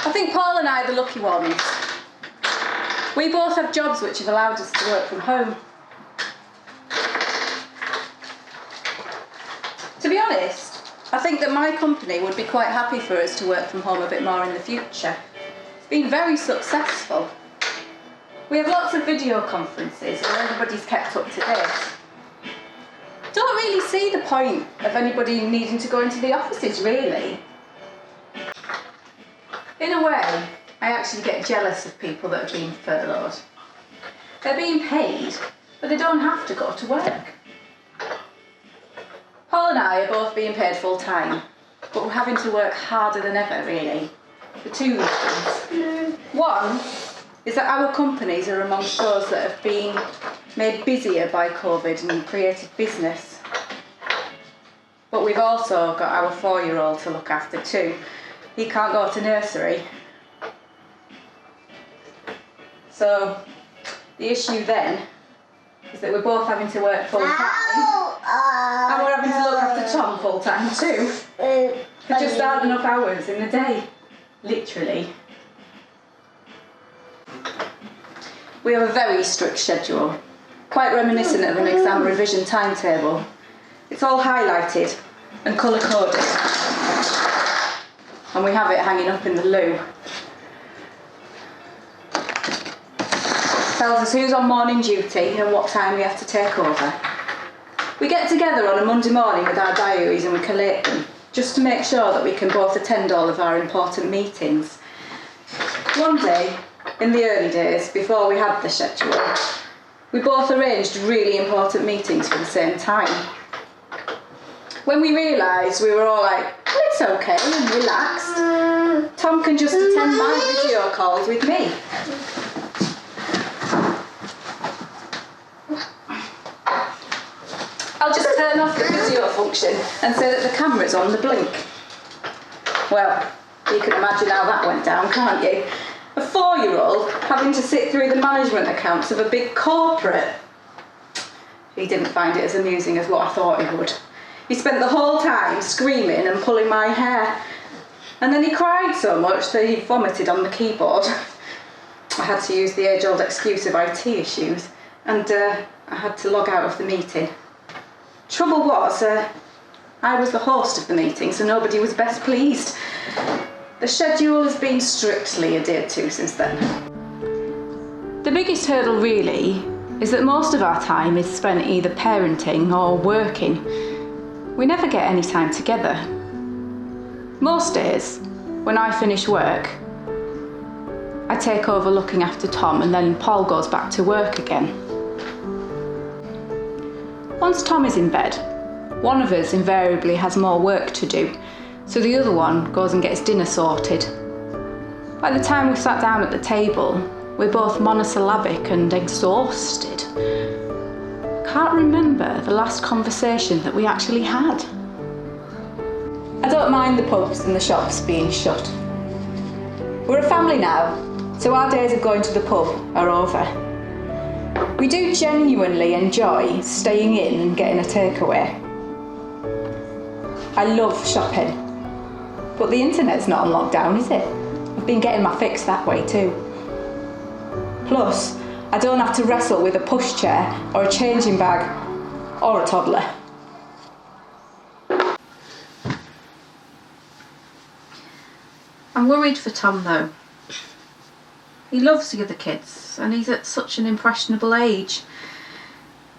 I think Paul and I are the lucky ones. We both have jobs which have allowed us to work from home. To be honest, I think that my company would be quite happy for us to work from home a bit more in the future. It's been very successful. We have lots of video conferences where everybody's kept up to date. Don't really see the point of anybody needing to go into the offices, really. In a way, I actually get jealous of people that have been furloughed. They're being paid, but they don't have to go to work. Paul and I are both being paid full time, but we're having to work harder than ever, really, for two reasons. One is that our companies are amongst those that have been made busier by COVID and created business. But we've also got our 4-year-old to look after too. He can't go to nursery. So the issue then is that we're both having to work full time and we're having to look after Tom full time too. For just aren't enough hours in the day, literally. We have a very strict schedule, quite reminiscent of an exam revision timetable. It's all highlighted and colour coded. And we have it hanging up in the loo. Tells us who's on morning duty and what time we have to take over. We get together on a Monday morning with our diaries and we collate them, just to make sure that we can both attend all of our important meetings. One day, in the early days, before we had the schedule, we both arranged really important meetings for the same time. When we realised, we were all like, well, it's okay, and relaxed. Tom can just attend my video calls with me. I'll just turn off the video function and say that the camera's on the blink. Well, you can imagine how that went down, can't you? A 4-year-old having to sit through the management accounts of a big corporate. He didn't find it as amusing as what I thought he would. He spent the whole time screaming and pulling my hair. And then he cried so much that he vomited on the keyboard. I had to use the age-old excuse of IT issues, and I had to log out of the meeting. Trouble was, I was the host of the meeting, so nobody was best pleased. The schedule has been strictly adhered to since then. The biggest hurdle, really, is that most of our time is spent either parenting or working. We never get any time together. Most days, when I finish work, I take over looking after Tom and then Paul goes back to work again. Once Tom is in bed, one of us invariably has more work to do, so the other one goes and gets dinner sorted. By the time we've sat down at the table, we're both monosyllabic and exhausted. Can't remember the last conversation that we actually had. I don't mind the pubs and the shops being shut. We're a family now, so our days of going to the pub are over. We do genuinely enjoy staying in and getting a takeaway. I love shopping, but the internet's not on lockdown, is it? I've been getting my fix that way too. Plus, I don't have to wrestle with a pushchair or a changing bag or a toddler. I'm worried for Tom though. He loves the other kids and he's at such an impressionable age.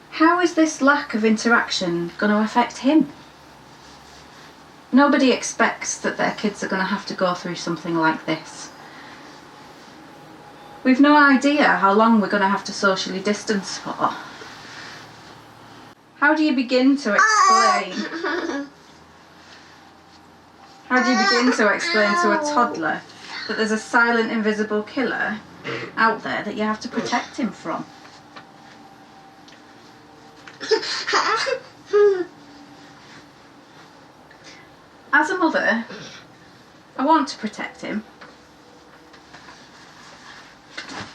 How is this lack of interaction going to affect him? Nobody expects that their kids are going to have to go through something like this. We've no idea how long we're going to have to socially distance for. How do you begin to explain? How do you begin to explain to a toddler that there's a silent, invisible killer out there that you have to protect him from? As a mother, I want to protect him.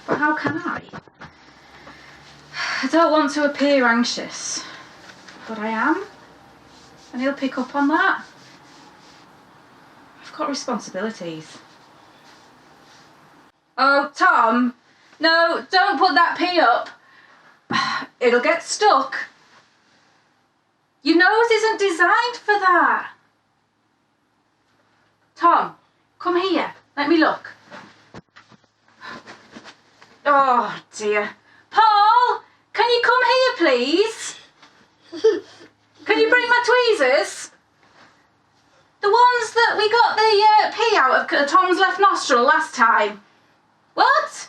But how can I? I don't want to appear anxious, but I am, and he'll pick up on that. I've got responsibilities. Oh, Tom, no, don't put that pea up. It'll get stuck. Your nose isn't designed for that. Tom, come here, let me look. Oh dear. Paul, can you come here please? Can you bring my tweezers? The ones that we got the pee out of Tom's left nostril last time. What?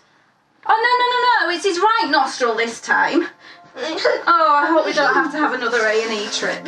Oh no, it's his right nostril this time. Oh, I hope we don't have to have another A&E trip.